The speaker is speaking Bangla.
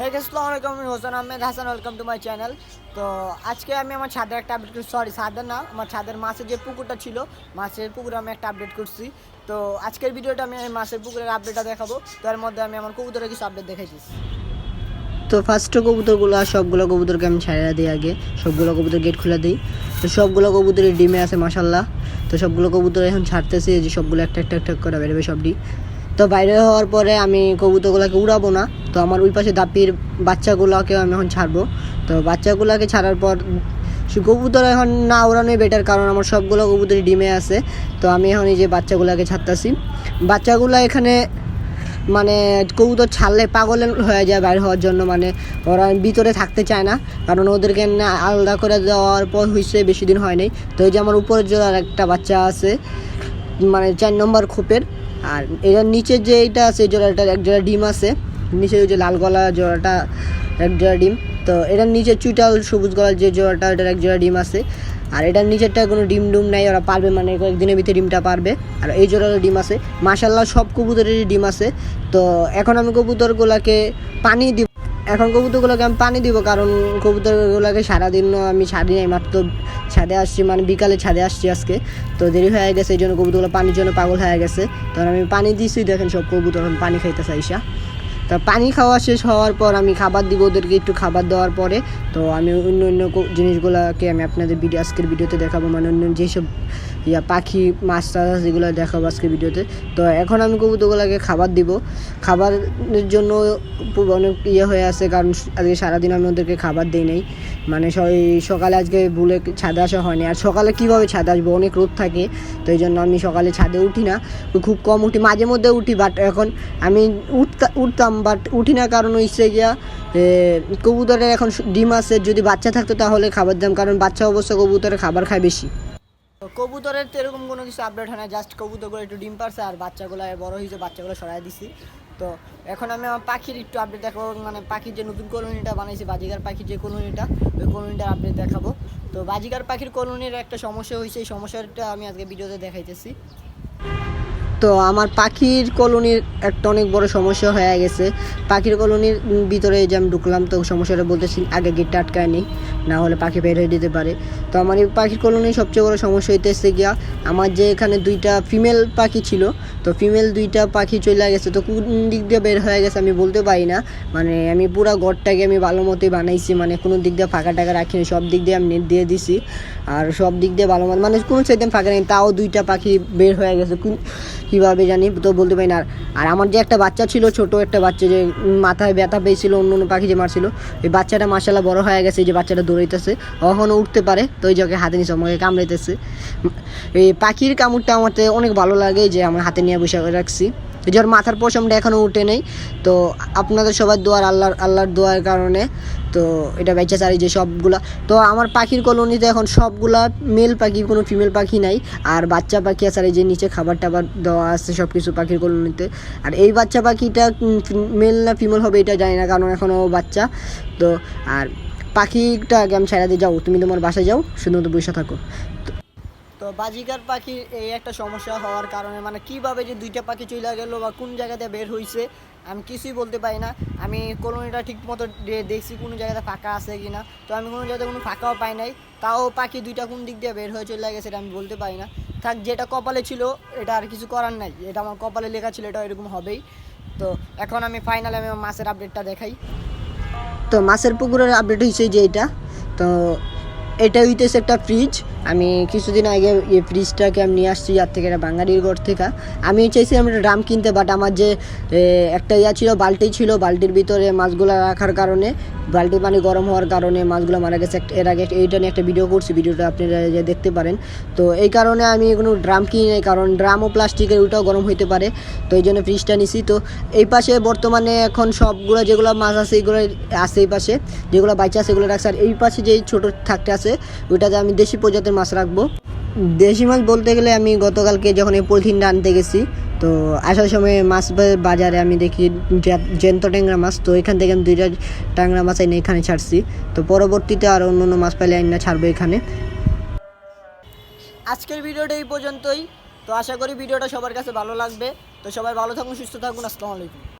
হে আসসালামু আলাইকুম, আমি Hossain Ahmed Hasan, welcome to my channel. তো আজকে আমি আমার ছাদের একটা আপডেট করছি, সরি ছাদের না, আমার ছাদের মাছের যে পুকুরটা ছিল, মাছের পুকুরে আমি একটা আপডেট করছি। তো আজকের ভিডিওটা আমি মাছের পুকুরের আপডেটটা দেখাবো। তো এর মধ্যে আমি আমার কবুতরের কিছু আপডেট দেখাইছি। তো ফার্স্টে কবুতরগুলো সবগুলো কবুতরকে আমি ছাড়া দিই, আগে সবগুলো কবুতর গেট খুলে দিই। তো সবগুলো কবুতরের ডিমে আছে মাশাল্লাহ। তো সবগুলো কবুতর এখন ছাড়তেছি, যে সবগুলো একটা একটা একটা করে বেরোবে সবটি। তো বাইরে হওয়ার পরে আমি কবুতরগুলোকে উড়াবো না, তো আমার ওই পাশে দাপির বাচ্চাগুলোকেও আমি এখন ছাড়বো। তো বাচ্চাগুলোকে ছাড়ার পর কবুতর এখন না উড়ানোই বেটার, কারণ আমার সবগুলো কবুতরই ডিমে আছে। তো আমি এখন এই যে বাচ্চাগুলোকে ছাড়তেছি। বাচ্চাগুলো এখানে মানে কবুতর ছাড়লে পাগল হয়ে যায় বাইরে হওয়ার জন্য, মানে ওরা ভিতরে থাকতে চায় না, কারণ ওদেরকে আলাদা করে দেওয়ার পর হয়েছে বেশি দিন হয় নাই। তো এই যে আমার উপরের জোড়ার একটা বাচ্চা আছে, মানে 4 নম্বর খোপের। আর এটার নিচের যে এইটা আছে এই জোড়াটার এক জোড়া ডিম আছে, নিচে ওই যে লাল গলা জোড়াটা এক জোড়া ডিম। তো এটার নিচে চুইটাল সবুজ গলার যে জোড়াটা এটার এক জোড়া ডিম আছে। আর এটার নিচেরটা কোনো ডিম নাই, ওরা পারবে মানে কয়েকদিনের ভিতরে ডিমটা পারবে। আর এই জোড়ার ডিম আছে মাশাল্লাহ, সব কবুতরেরই ডিম আছে। তো এখন আমি কবুতরগুলোকে পানি দিব, কবুতরগুলোকে আমি পানি দিব, কারণ কবুতরগুলোকে সারাদিন আমি ছাদে নাই, মাত্র ছাদে আসছি, মানে বিকালে ছাদে আসছি আজকে। তো দেরি হয়ে গেছে, এই জন্য কবুতরগুলো পানির জন্য পাগল হয়ে গেছে। তখন আমি পানি দিয়েছি, দেখেন সব কবুতর পানি খাইতে চাইসা। তা পানি খাওয়া শেষ হওয়ার পর আমি খাবার দিব ওদেরকে, একটু খাবার দেওয়ার পরে তো আমি অন্য অন্য জিনিসগুলোকে আমি আপনাদের আজকের ভিডিওতে দেখাবো, মানে অন্য যেসব পাখি মাছ টাছ যেগুলো দেখাবো আজকের ভিডিওতে। তো এখন আমি কবুতরগুলোকে খাবার দিব। খাবারের জন্য অনেক হয়ে আছে, কারণ আজকে সারাদিন আমি ওদেরকে খাবার দিই নাই, মানে সকালে আজকে ভুলে ছাদে আসা হয়নি। আর সকালে কীভাবে ছাদে আসবো, অনেক রোদ থাকে। তো এই জন্য আমি সকালে ছাদে উঠি না, খুব কম উঠি, মাঝে মধ্যে উঠি। বাট এখন আমি উঠতাম বাট উঠি না, কারণ হচ্ছে গিয়া কবুতরের এখন ডিম আছে, যদি বাচ্চা থাকতো তাহলে খাবার দিতাম, কারণ বাচ্চা অবস্থা কবুতরের খাবার খায় বেশি। তো কবুতরের তো এরকম কোনো কিছু আপডেট হয় না, জাস্ট কবুতরগুলো একটু ডিম পারছে আর বাচ্চাগুলো বড় হয়েছে, বাচ্চাগুলো সরাই দিছি। তো এখন আমি আমার পাখির একটু আপডেট দেখাবো, মানে পাখির যে নতুন কলোনিটা বানাইছি, বাজিগার পাখির যে কলোনিটা, ওই কলোনিটার আপডেট দেখাবো। তো বাজিগার পাখির কলোনির একটা সমস্যা হয়েছে, এই সমস্যাটা আমি আজকে ভিডিওতে দেখাইতেছি। তো আমার পাখির কলোনির একটা অনেক বড় সমস্যা হয়ে গেছে। পাখির কলোনির ভিতরে যে আমি ঢুকলাম, তো সমস্যাটা বলতেছি আগে গেটটা আটকায় নি, না হলে পাখি বের হয়ে যেতে পারে। তো আমার এই পাখির কলোনির সবচেয়ে বড় সমস্যা হইতেছে গিয়া, আমার যে এখানে 2টা ফিমেল পাখি ছিল, তো ফিমেল 2টা পাখি চলে গেছে। তো কোন দিক দিয়ে বের হয়ে গেছে আমি বলতে পারি না, মানে আমি পুরো ঘরটাকে আমি ভালো মতোই বানাইছি, মানে কোনো দিক দিয়ে ফাঁকা টাকা রাখিনি, সব দিক দিয়ে আমি নেট দিয়ে দিছি। আর সব দিক দিয়ে ভালো মতো, মানে কোনো সাইড ফাঁকা নেই, তাও 2টা পাখি বের হয়ে গেছে কীভাবে জানি তো বলতে পারি না। আর আমার যে একটা বাচ্চা ছিল, ছোট একটা বাচ্চা, যে মাথায় ব্যথা পেয়েছিল অন্য অন্য পাখি যে মারছিল, ওই বাচ্চাটা মাশাআল্লাহ বড় হয়ে গেছে, যে বাচ্চাটা দৌড়াইতেছে, কখনো উঠতে পারে। তো ওই জায়গায় হাতে নিয়ে আমাকে কামড়াইতেছে। এই পাখির কামড়টা আমার অনেক ভালো লাগে, যে আমার হাতে নিয়ে বসে রাখছি, যে ওর মাথার পশমটা এখনও উঠে নেই। তো আপনাদের সবার দোয়ার, আল্লাহর দোয়ার কারণে তো এটা বেঁচে চারি যে সবগুলা। তো আমার পাখির কলোনিতে এখন সবগুলা মেল পাখি, কোনো ফিমেল পাখি নাই। আর বাচ্চা পাখি আছে, এই যে নিচে খাবার টাবার দেওয়া আছে সব কিছু পাখির কলোনিতে। আর এই বাচ্চা পাখিটা মেল না ফিমেল হবে এটা জানি না, কারণ এখনও বাচ্চা। তো আর পাখিটা আগে আমি ছেড়ে দিয়ে, যাও তুমি তোমার বাসায় যাও, শুধুমাত্র বসে থাকো। তো বাজিকার পাখির এই একটা সমস্যা হওয়ার কারণে, মানে কীভাবে যে 2টা পাখি চলে গেলো বা কোন জায়গাতে বের হয়েছে আমি কিছুই বলতে পারি না। আমি কলোনিটা ঠিক মতো দেখছি কোনো জায়গাতে ফাঁকা আছে কি না, তো আমি কোনো জায়গাতে কোনো ফাঁকাও পাই নাই। তাও পাখি 2টা কোন দিক দিয়ে বের হয়ে চলে গেছে এটা আমি বলতে পারি না। থাক, যেটা কপালে ছিল এটা আর কিছু করার নাই, এটা আমার কপালে লেখা ছিল, এটা এরকম হবেই। তো এখন আমি ফাইনালি আমি মাছের আপডেটটা দেখাই। তো মাছের পুকুরের আপডেট হয়েছে যে এটা, তো এটা হইতেছে একটা ফ্রিজ। আমি কিছুদিন আগে এই ফ্রিজটাকে আমি নিয়ে আসছি যার থেকে, এটা বাঙালির ঘর থেকে। আমি চাইছিলাম একটা ড্রাম কিনতে, বাট আমার যে একটা ছিল, বালতি ছিল, বালতির ভিতরে মাছগুলো রাখার কারণে বালতির পানি গরম হওয়ার কারণে মাছগুলো মারা গেছে। এর আগে এইটা নিয়ে একটা ভিডিও করছি, ভিডিওটা আপনারা যে দেখতে পারেন। তো এই কারণে আমি কোনো ড্রাম কিনি নাই, কারণ ড্রাম ও প্লাস্টিকের ওইটাও গরম হইতে পারে। তো এই জন্য ফ্রিজটা নিছি। তো এই পাশে বর্তমানে এখন সবগুলো যেগুলো মাছ আছে এইগুলো আছে, এই পাশে যেগুলো বাচ্চা আছে এগুলো রাখছে। আর এই পাশে যেই ছোটো থাকতে আছে ওইটাতে আমি দেশি প্রজাতির মাছ রাখবো। দেশি মাছ বলতে গেলে আমি গতকালকে যখন এই পলিথিনটা আনতে গেছি, তো আসার সময় মাছ বাজারে আমি দেখি জ্যান্ত ট্যাংরা মাছ, তো এখান থেকে আমি 2টা ট্যাংরা মাছ এনে এখানে ছাড়ছি। তো পরবর্তীতে আর অন্য অন্য মাছ পাইলে আইনা ছাড়বো এখানে। আজকের ভিডিওটা এই পর্যন্তই। তো আশা করি ভিডিওটা সবার কাছে ভালো লাগবে। তো সবাই ভালো থাকুন, সুস্থ থাকুন, আসসালামু আলাইকুম।